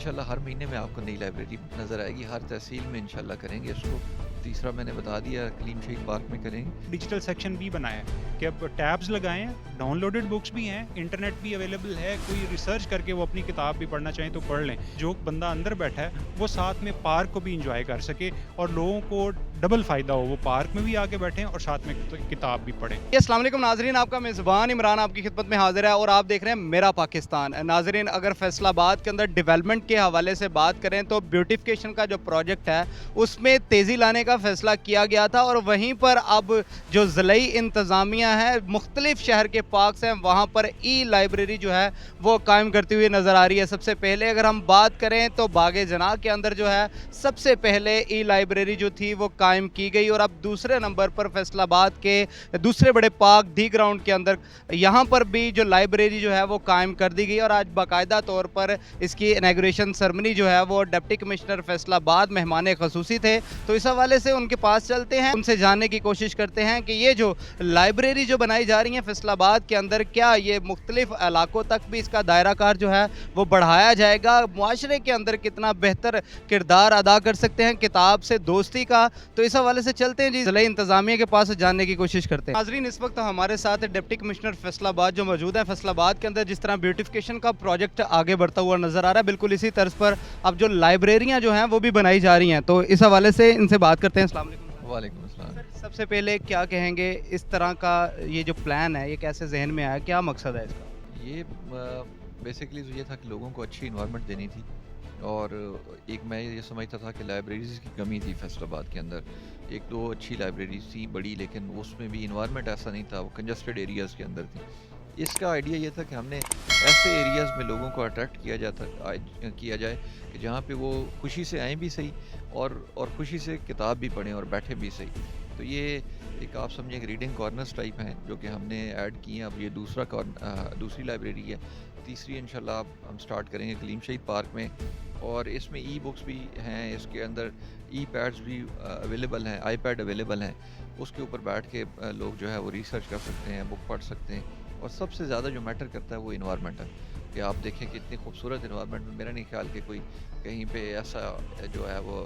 इंशाल्लाह हर महीने में आपको नई लाइब्रेरी नज़र आएगी, हर तहसील में इंशाल्लाह करेंगे इसको। तीसरा मैंने बता दिया क्लीन शहीद पार्क में करेंगे। डिजिटल सेक्शन भी बनाया है कि अब टैब्स लगाए हैं, डाउनलोडेड बुक्स भी हैं, इंटरनेट भी अवेलेबल है, कोई रिसर्च करके वो अपनी किताब भी पढ़ना चाहें तो पढ़ लें। जो बंदा अंदर बैठा है वो साथ में पार्क को भी इंजॉय कर सके और लोगों को डबल फ़ायदा हो, वो पार्क में भी आके बैठें और साथ में किताब भी पढ़ें। अस्सलाम वालेकुम नाजरीन, आपका मेज़बान इमरान आपकी खिदमत में हाजिर है और आप देख रहे हैं मेरा पाकिस्तान। नाजरीन, अगर फैसलाबाद के अंदर डेवलपमेंट के हवाले से बात करें तो ब्यूटिफिकेशन का जो प्रोजेक्ट है उसमें तेज़ी लाने का फैसला किया गया था और वहीं पर अब जो ज़िलाई इंतज़ामिया है मुख्तलिफ शहर के पार्क्स हैं वहाँ पर ई लाइब्रेरी जो है वो कायम करती हुई नज़र आ रही है। सबसे पहले अगर हम बात करें तो बागे जना के अंदर जो है सबसे पहले ई लाइब्रेरी जो थी वो कायम की गई और अब दूसरे नंबर पर फैसलाबाद के दूसरे बड़े पार्क दी ग्राउंड के अंदर यहाँ पर भी जो लाइब्रेरी जो है वो कायम कर दी गई और आज बाकायदा तौर पर इसकी इनॉग्रेशन सेरेमनी जो है वो डिप्टी कमिश्नर फैसलाबाद मेहमान खसूसी थे, तो इस हवाले से उनके पास चलते हैं, उनसे जानने की कोशिश करते हैं कि ये जो लाइब्रेरी जो बनाई जा रही है फैसलाबाद के अंदर क्या ये मुख्तलिफ इलाकों तक भी इसका दायरा कार जो है वो बढ़ाया जाएगा, मुआशरे के अंदर कितना बेहतर किरदार अदा कर सकते हैं किताब से दोस्ती का, तो इस हवाले से चलते हैं जी ज़िला इंतज़ामिया के पास जानने की कोशिश करते हैं। नाज़रीन, इस वक्त हमारे साथ डिप्टी कमिश्नर फैसलाबाद जो मौजूद है। फैसलाबाद के अंदर जिस तरह ब्यूटिफिकेशन का प्रोजेक्ट आगे बढ़ता हुआ नज़र आ रहा है, बिल्कुल इसी तर्ज पर अब जो लाइब्रेरियाँ जो हैं वो भी बनाई जा रही हैं, तो इस हवाले से इनसे बात करते हैं। अस्सलाम वालेकुम। वालेकुम अस्सलाम। सर, सबसे पहले क्या कहेंगे इस तरह का ये जो प्लान है ये कैसे जहन में आया, क्या मकसद है इसका? ये बेसिकली तो ये था कि लोगों को अच्छी इन्वायरमेंट देनी थी और एक मैं ये समझता था कि लाइब्रेरीज़ की कमी थी फैसलाबाद के अंदर। एक दो अच्छी लाइब्रेरीज थी बड़ी, लेकिन उसमें भी इन्वायरमेंट ऐसा नहीं था, वो कंजस्टेड एरियाज़ के अंदर थी। इसका आइडिया ये था कि हमने ऐसे एरियाज़ में लोगों को अट्रैक्ट किया जाए कि जहाँ पे वो खुशी से आएँ भी सही और खुशी से किताब भी पढ़ें और बैठे भी सही। तो ये एक आप समझें कि रीडिंग कॉर्नर्स टाइप हैं जो कि हमने ऐड किए हैं। अब ये दूसरी लाइब्रेरी है, तीसरी इंशाल्लाह हम स्टार्ट करेंगे कलीम शहीद पार्क में, और इसमें ई बुक्स भी हैं, इसके अंदर ई पैड्स भी अवेलेबल हैं, आई पैड अवेलेबल हैं, उसके ऊपर बैठ के लोग जो है वो रिसर्च कर सकते हैं, बुक पढ़ सकते हैं। और सबसे ज़्यादा जो मैटर करता है वो इन्वायरमेंट है कि आप देखें कि इतनी खूबसूरत इन्वायरमेंट में मेरा नहीं ख्याल कि कोई कहीं पे ऐसा जो है वो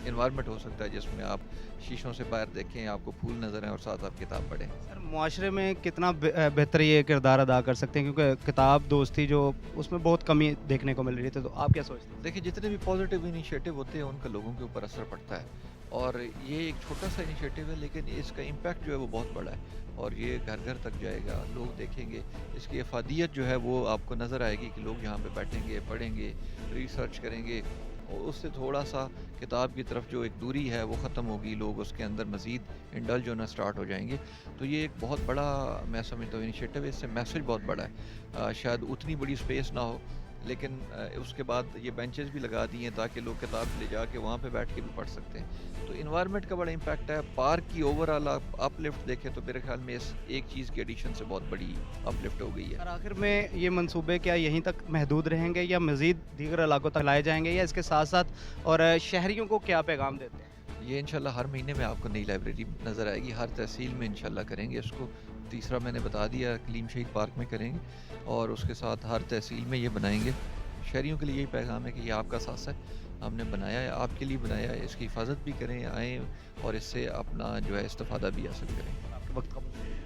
इन्वायरमेंट हो सकता है जिसमें आप शीशों से बाहर देखें, आपको फूल नज़र आए और साथ आप किताब पढ़ें। सर, मुआशरे में कितना बेहतर ये किरदार अदा कर सकते हैं, क्योंकि किताब दोस्ती जो उसमें बहुत कमी देखने को मिल रही थी, तो आप क्या सोचते हैं? देखिए, जितने भी पॉजिटिव इनिशिएटिव होते हैं उनका लोगों के ऊपर असर पड़ता है और ये एक छोटा सा इनिशिएटिव है लेकिन इसका इम्पैक्ट जो है वो बहुत बड़ा है और ये घर घर तक जाएगा, लोग देखेंगे, इसकी अफादियत जो है वो आपको नज़र आएगी कि लोग यहाँ पे बैठेंगे, पढ़ेंगे, रिसर्च करेंगे और उससे थोड़ा सा किताब की तरफ जो एक दूरी है वो ख़त्म होगी, लोग उसके अंदर मज़ीद इंडल्ज होना स्टार्ट हो जाएंगे। तो ये एक बहुत बड़ा, मैं समझता हूँ, इनिशिएटिव है, इससे मैसेज बहुत बड़ा है। शायद उतनी बड़ी स्पेस ना हो लेकिन उसके बाद ये बेंचेस भी लगा दिए हैं ताकि लोग किताब ले जाके वहाँ पे बैठ के भी पढ़ सकते हैं। तो इन्वायरमेंट का बड़ा इम्पैक्ट है। पार्क की ओवरऑल अपलिफ्ट देखें तो मेरे ख्याल में इस एक चीज़ की एडिशन से बहुत बड़ी अपलिफ्ट हो गई है। और आखिर में ये मंसूबे क्या यहीं तक महदूद रहेंगे या मज़ीद दीगर इलाकों तक लाए जाएंगे, या इसके साथ साथ और शहरियों को क्या पैगाम देते हैं? ये इंशाल्लाह हर महीने में आपको नई लाइब्रेरी नज़र आएगी, हर तहसील में इंशाल्लाह करेंगे इसको। तीसरा मैंने बता दिया क्लीन शहीद पार्क में करेंगे और उसके साथ हर तहसील में ये बनाएंगे। शहरियों के लिए यही पैगाम है कि ये आपका साथ है, हमने बनाया है, आपके लिए बनाया है, इसकी हिफाजत भी करें, आएँ और इससे अपना जो है इस्तिफादा भी हासिल करें। आपके वक्त का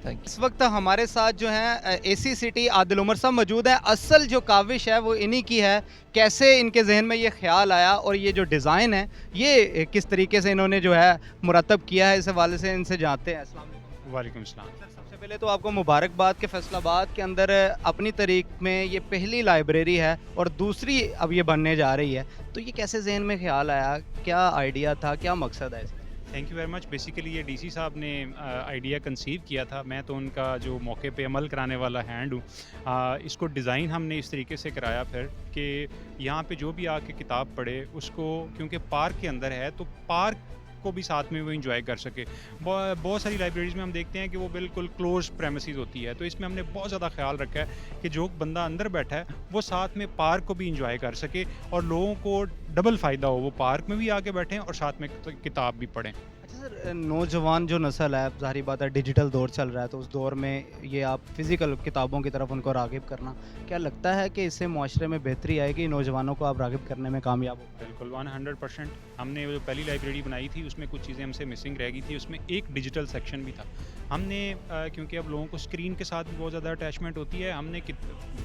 थैंक यू। इस वक्त हमारे साथ जो है एसी सिटी आदिल उमर साहब मौजूद है। असल जो काविश है वो इन्हीं की है, कैसे इनके जहन में ये ख्याल आया और ये जो डिज़ाइन है ये किस तरीके से इन्होंने जो है मुरतब किया है, इस हवाले से इनसे जानते हैं। अस्सलाम वालेकुम। वालेकुम अस्सलाम। सर, सबसे पहले तो आपको मुबारकबाद के फैसलाबाद के अंदर अपनी तारीख में ये पहली लाइब्रेरी है और दूसरी अब ये बनने जा रही है, तो ये कैसे जहन में ख्याल आया, क्या आइडिया था, क्या मकसद है इसका? Thank you very much. Basically ये डीसी साहब ने आइडिया कंसीव किया था, मैं तो उनका जो मौके पे अमल कराने वाला हैंड हूँ। इसको डिज़ाइन हमने इस तरीके से कराया फिर कि यहाँ पे जो भी आके किताब पढ़े उसको, क्योंकि पार्क के अंदर है तो पार्क को भी साथ में वो इंजॉय कर सके। बहुत सारी लाइब्रेरीज़ में हम देखते हैं कि वो बिल्कुल क्लोज प्रेमिसेस होती है, तो इसमें हमने बहुत ज़्यादा ख्याल रखा है कि जो बंदा अंदर बैठा है वो साथ में पार्क को भी इंजॉय कर सके और लोगों को डबल फ़ायदा हो, वो पार्क में भी आके बैठें और साथ में किताब भी पढ़ें। अच्छा सर, नौजवान जो नस्ल है, ज़ाहिर बात है डिजिटल दौर चल रहा है, तो उस दौर में ये आप फिज़िकल किताबों की तरफ उनको राग़िब करना, क्या लगता है कि इससे मुआशरे में बेहतरी आएगी, नौजवानों को आप राग़िब करने में कामयाब हो? बिल्कुल 100%। हमने जो पहली लाइब्रेरी बनाई थी उसमें कुछ चीज़ें हमसे मिसिंग रह गई थी, उसमें एक डिजिटल सेक्शन भी था। हमने क्योंकि अब लोगों को स्क्रीन के साथ भी बहुत ज़्यादा अटैचमेंट होती है, हमने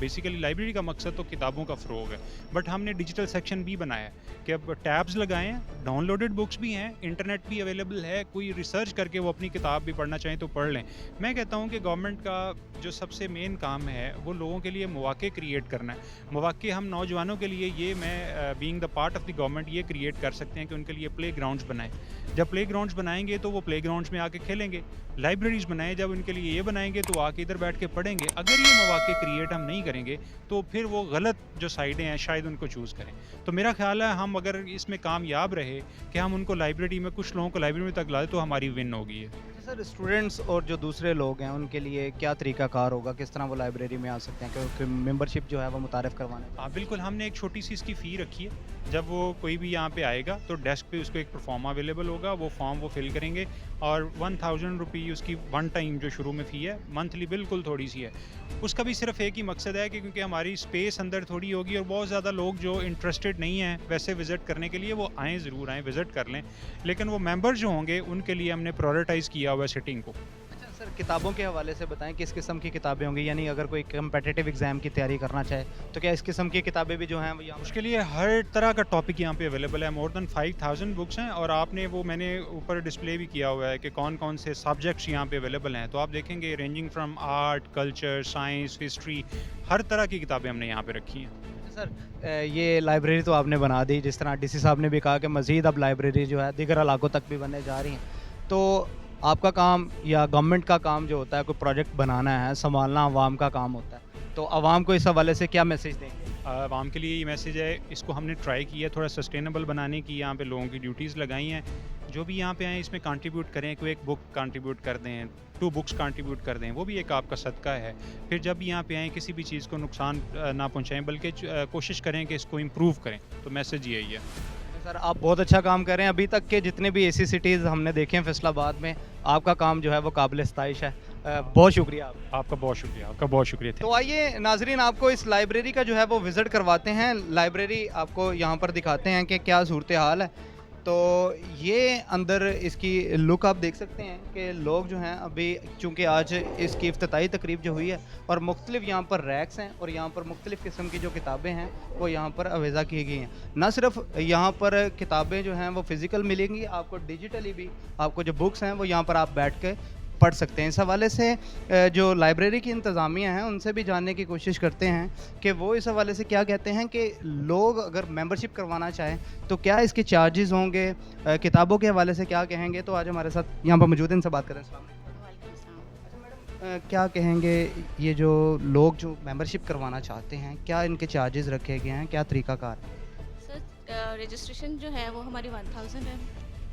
बेसिकली लाइब्रेरी का मकसद तो किताबों का फ़रोग़ है, बट हमने डिजिटल सेक्शन भी बनाया है कि अब टैब्स लगाए हैं, डाउनलोडेड बुक्स भी हैं, इंटरनेट भी अवेलेबल है, कोई रिसर्च करके वो अपनी किताब भी पढ़ना चाहें तो पढ़ लें। मैं कहता हूँ कि गवर्नमेंट का जो सबसे मेन काम है वो लोगों के लिए मौक़े क्रिएट करना है। मौक़े हम नौजवानों के लिए ये मैं being the part of the government ये क्रिएट कर सकते हैं कि उनके लिए प्ले ग्राउंड्स बनाएं। जब प्ले ग्राउंड्स बनाएंगे तो वो प्ले ग्राउंड्स में आके खेलेंगे। लाइब्रेरीज़ बनाएं, जब उनके लिए ये बनाएंगे तो आके इधर बैठ के पढ़ेंगे। अगर ये मौक़े क्रिएट हम नहीं करेंगे तो फिर वो गलत जो साइडें हैं शायद उनको चूज़ करें। तो मेरा ख्याल है हम अगर इसमें कामयाब रहे कि हम उनको लाइब्रेरी में, कुछ लोगों को लाइब्रेरी में तक लाए तो हमारी विन होगी है। सर, स्टूडेंट्स और जो दूसरे लोग हैं उनके लिए क्या तरीक़ाकार होगा, किस तरह वो लाइब्रेरी में आ सकते हैं, क्योंकि मेंबरशिप जो है वो मुतारिफ़ करवाने? हाँ बिल्कुल, हमने एक छोटी सी इसकी फ़ी रखी है। जब वो कोई भी यहाँ पे आएगा तो डेस्क पे उसको एक परफॉर्म अवेलेबल होगा, वो फॉर्म वो फिल करेंगे और 1000 रुपये उसकी वन टाइम जो शुरू में फ़ी है, मंथली बिल्कुल थोड़ी सी है। उसका भी सिर्फ एक ही मकसद है कि क्योंकि हमारी स्पेस अंदर थोड़ी होगी और बहुत ज़्यादा लोग जो इंटरेस्टेड नहीं हैं वैसे विज़िट करने के लिए, वो आएँ, ज़रूर आएँ, विज़िट कर लें, लेकिन वो मेंबर जो होंगे उनके लिए हमने प्रायोरिटाइज़ किया हुआ है सिटिंग को। अच्छा सर, किताबों के हवाले से बताएं किस किस्म की किताबें होंगी, यानी अगर कोई कम्पिटिटिव एग्ज़ाम की तैयारी करना चाहे तो क्या इस किस्म की किताबें भी जो हैं वो यहाँ? उसके लिए हर तरह का टॉपिक यहाँ पे अवेलेबल है। मोर देन 5000 बुक्स हैं और आपने वो मैंने ऊपर डिस्प्ले भी किया हुआ है कि कौन कौन से सब्जेक्ट्स यहाँ पे अवेलेबल हैं। तो आप देखेंगे ranging from art, culture, science, history, हर तरह की किताबें हमने यहाँ पे रखी हैं। सर, ये लाइब्रेरी तो आपने बना दी, जिस तरह डीसी साहब ने भी कहा कि मज़ीद अब लाइब्रेरी जो है दीगर इलाकों तक भी बनने जा रही हैं, तो आपका काम या गवर्नमेंट का काम जो होता है, कोई प्रोजेक्ट बनाना है, संभालना आवाम का काम होता है, तो आवाम को इस हवाले से क्या मैसेज देंगे? आवाम के लिए ये मैसेज है, इसको हमने ट्राई किया थोड़ा सस्टेनेबल बनाने की, यहाँ पे लोगों की ड्यूटीज़ लगाई हैं। जो भी यहाँ पे आएँ इसमें कंट्रीब्यूट करें, कोई एक बुक कंट्रीब्यूट कर दें, 2 बुक्स कंट्रीब्यूट कर दें, वो भी एक आपका सदका है। फिर जब भी यहाँ पे आएँ किसी भी चीज़ को नुकसान ना पहुँचाएँ, बल्कि कोशिश करें कि इसको इम्प्रूव करें। तो मैसेज यही है। सर, आप बहुत अच्छा काम कर रहे हैं। अभी तक के जितने भी ऐसी सिटीज़ हमने देखे हैं फैसलाबाद में, आपका काम जो है वो काबिल सताइश है। बहुत शुक्रिया आपका बहुत शुक्रिया, आपका बहुत शुक्रिया। तो आइए नाजरीन, आपको इस लाइब्रेरी का जो है वो विज़िट करवाते हैं। लाइब्रेरी आपको यहाँ पर दिखाते हैं कि क्या सूरत हाल है। तो ये अंदर इसकी लुक आप देख सकते हैं कि लोग जो हैं अभी, चूँकि आज इसकी इफ्तिताई तकरीब जो हुई है और मुख्तलिफ यहाँ पर रैक्स हैं और यहाँ पर मुख्तलिफ किस्म की जो किताबें हैं वो यहाँ पर अवेज़ा की गई हैं। ना सिर्फ यहाँ पर किताबें जो हैं वो फ़िज़िकल मिलेंगी, आपको डिजिटली भी आपको जो बुक्स हैं वो यहाँ पर आप बैठ के पढ़ सकते हैं। इस हवाले से जो लाइब्रेरी की इंतज़ामिया हैं उनसे भी जानने की कोशिश करते हैं कि वो इस हवाले से क्या कहते हैं कि लोग अगर मेंबरशिप करवाना चाहें तो क्या इसके चार्जेस होंगे, किताबों के हवाले से क्या कहेंगे। तो आज हमारे साथ यहाँ पर मौजूद हैं, इनसे बात करें। अस्सलाम वालेकुम। क्या कहेंगे, ये जो लोग जो मेंबरशिप करवाना चाहते हैं, क्या इनके चार्जेस रखे गए हैं, क्या तरीक़ाकार है? सर, रजिस्ट्रेशन जो है वो हमारी 1000 है,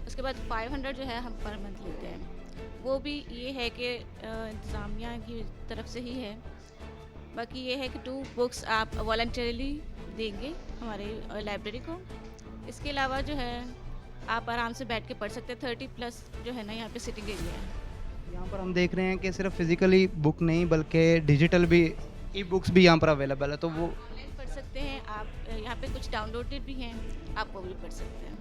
उसके बाद 500 जो है हम पर मंथ लेते हैं। वो भी ये है कि इंतज़ामिया की तरफ से ही है। बाकी ये है कि 2 बुक्स आप वॉलंटरीली देंगे हमारे लाइब्रेरी को। इसके अलावा जो है आप आराम से बैठ के पढ़ सकते हैं। 30+ जो है ना यहाँ पे सिटिंग एरिया है। यहाँ पर हम देख रहे हैं कि सिर्फ फिज़िकली बुक नहीं बल्कि डिजिटल भी ई बुक्स भी यहाँ पर अवेलेबल है, तो वो ऑनलाइन पढ़ सकते हैं आप। यहाँ पे कुछ डाउनलोडेड भी हैं, आप वो भी पढ़ सकते हैं।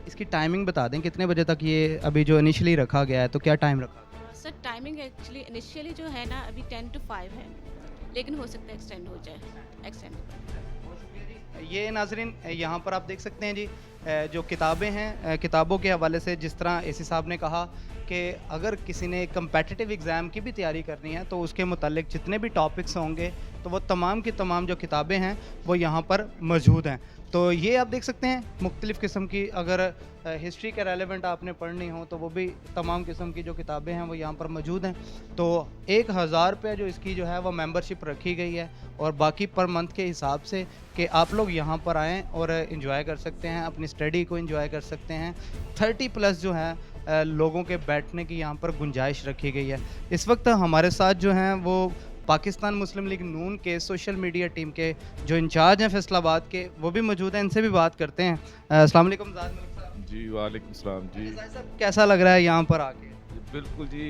इसकी टाइमिंग बता दें, कितने बजे तक ये अभी जो इनिशियली रखा गया है, तो क्या टाइम रखा गया है? सर, टाइमिंग एक्चुअली इनिशियली जो है ना अभी 10 to 5 है, लेकिन हो सकता है एक्सटेंड हो जाए। ये नाजरीन, यहाँ पर आप देख सकते हैं जी, जो किताबें हैं, किताबों के हवाले से जिस तरह एसी साहब ने कहा कि अगर किसी ने कम्पिटिटिव एग्ज़ाम की भी तैयारी करनी है तो उसके मुतालिक जितने भी टॉपिक्स होंगे तो वो तमाम की तमाम जो किताबें हैं वो यहाँ पर मौजूद हैं। तो ये आप देख सकते हैं मुख्तलिफ़ किस्म की, अगर हिस्ट्री के रेलेवेंट आपने पढ़नी हो तो वो भी तमाम किस्म की जो किताबें हैं वो यहाँ पर मौजूद हैं। तो 1000 रुपये जो इसकी जो है वो मेंबरशिप रखी गई है और बाकी पर मंथ के हिसाब से कि आप लोग यहाँ पर आएँ और इंजॉय कर सकते हैं, अपनी स्टडी को इंजॉय कर सकते हैं। 30+ जो है लोगों के बैठने की यहाँ पर गुंजाइश रखी गई है। इस वक्त हमारे साथ जो हैं वो पाकिस्तान मुस्लिम लीग नून के सोशल मीडिया टीम के जो इंचार्ज हैं फैसलाबाद के, वो भी मौजूद हैं, इनसे भी बात करते हैं। अस्सलाम वालेकुम ज़ाद मलिक साहब। जी वालेकुम सलाम जी। जाहिद साहब कैसा लग रहा है यहाँ पर आके? बिल्कुल जी,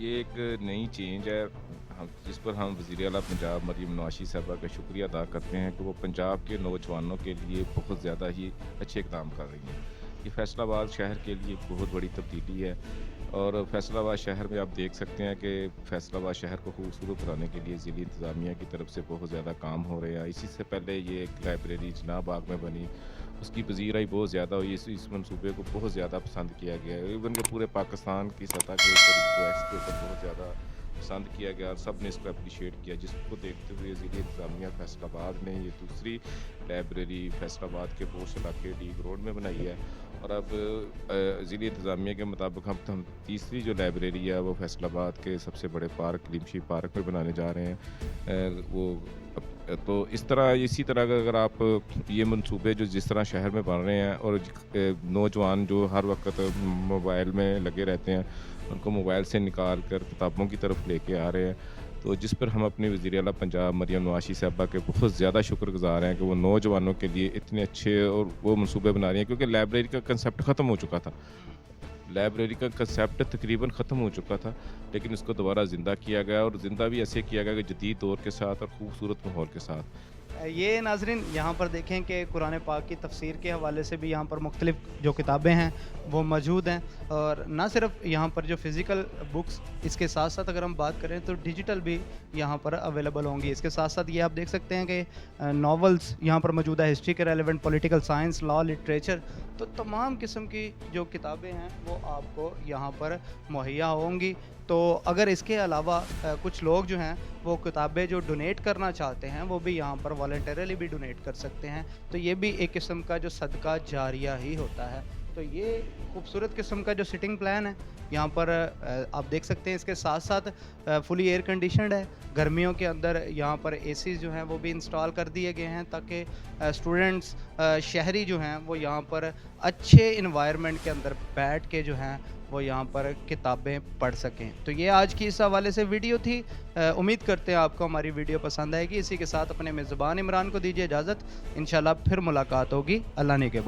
ये एक नई चेंज है हम जिस पर हम वज़ीर आला पंजाब मरीम नवाज़ साहबा का शुक्रिया अदा करते हैं कि वो पंजाब के नौजवानों के लिए बहुत ज़्यादा ही अच्छे इक़दाम कर रही हैं। ये फैसलाबाद शहर के लिए एक बहुत बड़ी तब्दीली है और फैसलाबाद शहर में आप देख सकते हैं कि फैसलाबाद शहर को खूबसूरत बनाने के लिए ज़िली इंतज़ामिया की तरफ से बहुत ज़्यादा काम हो रहे हैं। इसी से पहले ये एक लाइब्रेरी जनाब बाग में बनी, उसकी पजीराई बहुत ज़्यादा हुई, इस मनसूबे को बहुत ज़्यादा पसंद किया गया है। इवन के पूरे पाकिस्तान की सतह के ऊपर इसको के ऊपर बहुत ज़्यादा पसंद किया गया और सब ने इसको अप्रिशिएट किया, जिसको देखते हुए ज़िली इंतज़ामिया फैसलाबाद ने ये दूसरी लाइब्रेरी फैसलाबाद के पोस्ट इलाके डी रोड में बनाई है और अब ज़िली इंतज़ामिया के मुताबिक हम तीसरी जो लाइब्रेरी है वो फैसलाबाद के सबसे बड़े पार्क लिमशी पार्क में बनाने जा रहे हैं। तो इसी तरह अगर आप ये मंसूबे जो जिस तरह शहर में बन रहे हैं और नौजवान जो हर वक्त मोबाइल में लगे रहते हैं उनको मोबाइल से निकाल कर किताबों की तरफ लेके आ रहे हैं, तो जिस पर हम अपने वज़ीर आला पंजाब मरियम नवाज़ साहबा के बहुत ज़्यादा शुक्रगुज़ार हैं कि वो नौजवानों के लिए इतने अच्छे और वो मंसूबे बना रही हैं, क्योंकि लाइब्रेरी का कंसेप्ट ख़त्म हो चुका था। लाइब्रेरी का कंसेप्ट तकरीबन ख़त्म हो चुका था, लेकिन इसको दोबारा ज़िंदा किया गया और ज़िंदा भी ऐसे किया गया कि जदीद दौर के साथ और ख़ूबसूरत माहौल के साथ। ये नाज़रीन यहाँ पर देखें कि कुरान पाक की तफसीर के हवाले से भी यहाँ पर मुख्तलिफ जो किताबें हैं वो मौजूद हैं और ना सिर्फ यहाँ पर जो फ़िज़िकल बुक्स, इसके साथ साथ अगर हम बात करें तो डिजिटल भी यहाँ पर अवेलेबल होंगी। इसके साथ साथ ये आप देख सकते हैं कि नॉवेल्स यहाँ पर मौजूद है, हिस्ट्री के relevant, political science, law, literature, तो तमाम किस्म की जो किताबें हैं वो आपको यहाँ पर मुहैया होंगी। तो अगर इसके अलावा कुछ लोग जो हैं वो किताबें जो डोनेट करना चाहते हैं वो भी यहाँ पर वॉलंटरली भी डोनेट कर सकते हैं, तो ये भी एक किस्म का जो सदका जारिया ही होता है। तो ये खूबसूरत किस्म का जो सिटिंग प्लान है यहाँ पर आप देख सकते हैं। इसके साथ साथ फुली एयर कंडीशनड है, गर्मियों के अंदर यहाँ पर एसी जो हैं वो भी इंस्टॉल कर दिए गए हैं ताकि स्टूडेंट्स शहरी जो हैं वो यहाँ पर अच्छे इन्वायरमेंट के अंदर बैठ के जो हैं वो यहाँ पर किताबें पढ़ सकें। तो ये आज की इस हवाले से वीडियो थी। उम्मीद करते हैं आपको हमारी वीडियो पसंद आएगी। इसी के साथ अपने मेज़बान इमरान को दीजिए इजाज़त, इंशाल्लाह फिर मुलाकात होगी अल्लाह ने के बाद।